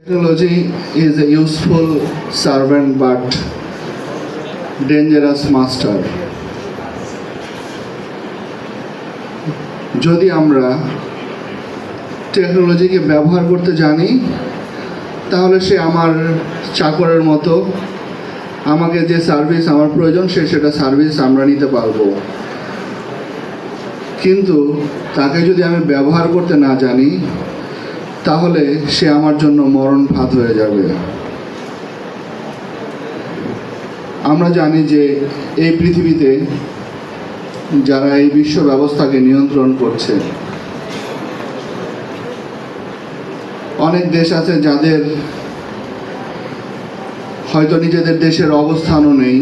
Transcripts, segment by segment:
Technology is a useful servant but dangerous master. যদি আমরা টেকনোলজিকে ব্যবহার করতে জানি তাহলে সে আমার চাকরের মতো, আমাকে যে সার্ভিস আমার প্রয়োজন সেটা সার্ভিস আমরা নিতে পারবো। কিন্তু তাকে যদি আমি ব্যবহার করতে না জানি তাহলে সে আমার জন্য মরণ ফাঁদ হয়ে যাবে। আমরা জানি যে এই পৃথিবীতে যারা এই বিশ্ব ব্যবস্থাকে নিয়ন্ত্রণ করছে, অনেক দেশ আছে যাদের হয়তো নিজেদের দেশের অবস্থানও নেই,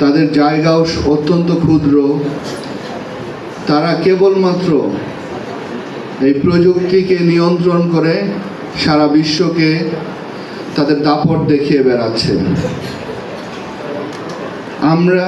তাদের জায়গাও অত্যন্ত ক্ষুদ্র, তারা কেবলমাত্র এই প্রযুক্তিকে নিয়ন্ত্রণ করে সারা বিশ্বকে তাদের দাপট দেখিয়ে বেড়াচ্ছে। আমরা